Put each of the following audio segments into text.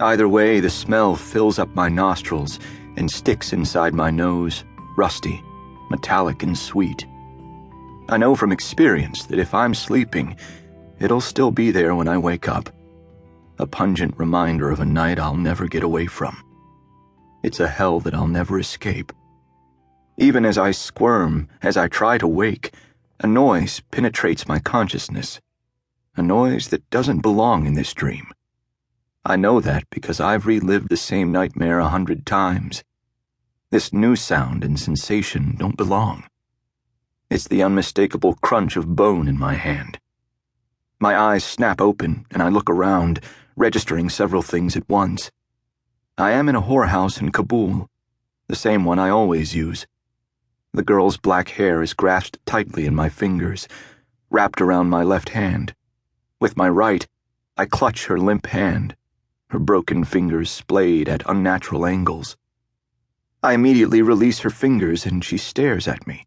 Either way, the smell fills up my nostrils and sticks inside my nose, rusty, metallic, and sweet. I know from experience that if I'm sleeping, it'll still be there when I wake up. A pungent reminder of a night I'll never get away from. It's a hell that I'll never escape. Even as I squirm, as I try to wake, a noise penetrates my consciousness. A noise that doesn't belong in this dream. I know that because I've relived the same nightmare 100 times. This new sound and sensation don't belong. It's the unmistakable crunch of bone in my hand. My eyes snap open and I look around, registering several things at once. I am in a whorehouse in Kabul, the same one I always use. The girl's black hair is grasped tightly in my fingers, wrapped around my left hand. With my right, I clutch her limp hand, her broken fingers splayed at unnatural angles. I immediately release her fingers and she stares at me,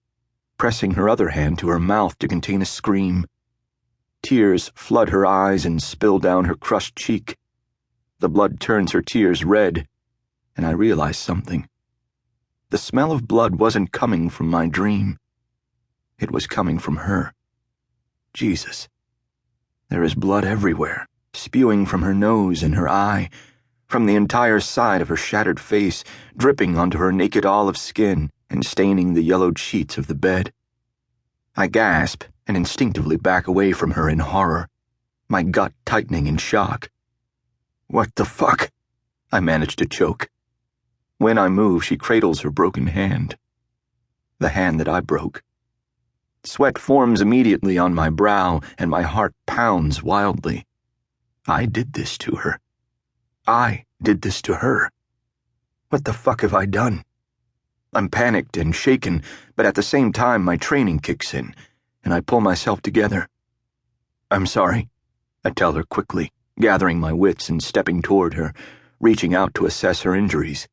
pressing her other hand to her mouth to contain a scream. Tears flood her eyes and spill down her crushed cheek. The blood turns her tears red, and I realize something. The smell of blood wasn't coming from my dream. It was coming from her. Jesus. There is blood everywhere, spewing from her nose and her eye, from the entire side of her shattered face, dripping onto her naked olive skin and staining the yellowed sheets of the bed. I gasp and instinctively back away from her in horror, my gut tightening in shock. What the fuck? I manage to choke. When I move, she cradles her broken hand. The hand that I broke. Sweat forms immediately on my brow, and my heart pounds wildly. I did this to her. I did this to her. What the fuck have I done? I'm panicked and shaken, but at the same time my training kicks in, and I pull myself together. I'm sorry, I tell her quickly, gathering my wits and stepping toward her, reaching out to assess her injuries.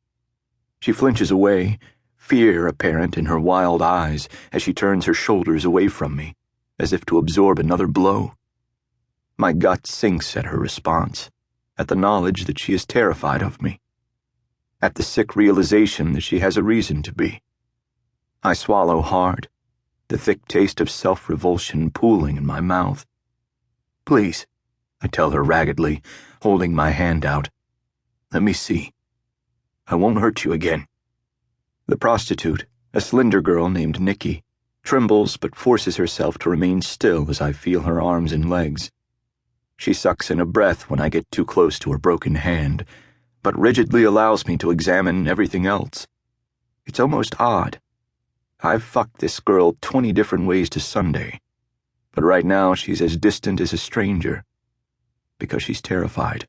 She flinches away, fear apparent in her wild eyes as she turns her shoulders away from me, as if to absorb another blow. My gut sinks at her response, at the knowledge that she is terrified of me, at the sick realization that she has a reason to be. I swallow hard, the thick taste of self-revulsion pooling in my mouth. Please, I tell her raggedly, holding my hand out. Let me see. I won't hurt you again. The prostitute, a slender girl named Nikki, trembles but forces herself to remain still as I feel her arms and legs. She sucks in a breath when I get too close to her broken hand, but rigidly allows me to examine everything else. It's almost odd. I've fucked this girl 20 different ways to Sunday, but right now she's as distant as a stranger, because she's terrified.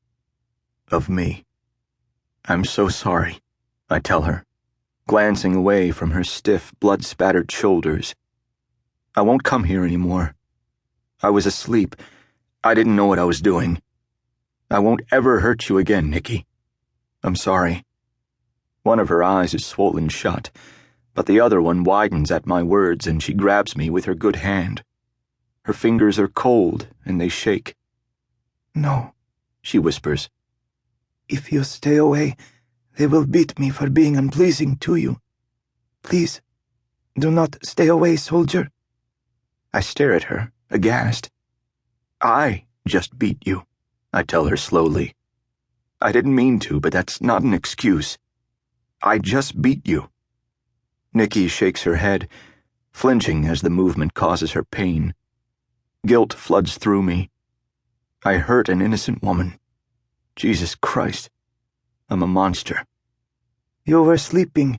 Of me. I'm so sorry, I tell her, glancing away from her stiff, blood-spattered shoulders. I won't come here anymore. I was asleep. I didn't know what I was doing. I won't ever hurt you again, Nikki. I'm sorry. One of her eyes is swollen shut, but the other one widens at my words and she grabs me with her good hand. Her fingers are cold and they shake. No, she whispers. If you stay away, they will beat me for being unpleasing to you. Please, do not stay away, soldier. I stare at her, aghast. I just beat you, I tell her slowly. I didn't mean to, but that's not an excuse. I just beat you. Nikki shakes her head, flinching as the movement causes her pain. Guilt floods through me. I hurt an innocent woman. Jesus Christ. I'm a monster. You were sleeping,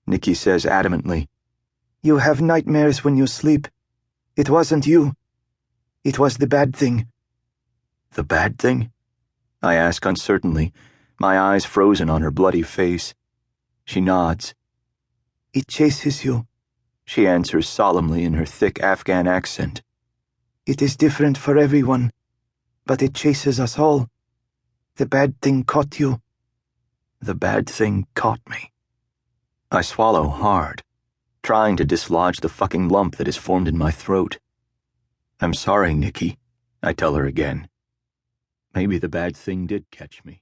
Nikki says adamantly. You have nightmares when you sleep. It wasn't you. It was the bad thing. The bad thing? I ask uncertainly, my eyes frozen on her bloody face. She nods. It chases you, she answers solemnly in her thick Afghan accent. It is different for everyone, but it chases us all. The bad thing caught you. The bad thing caught me. I swallow hard, trying to dislodge the fucking lump that has formed in my throat. I'm sorry, Nikki, I tell her again. Maybe the bad thing did catch me.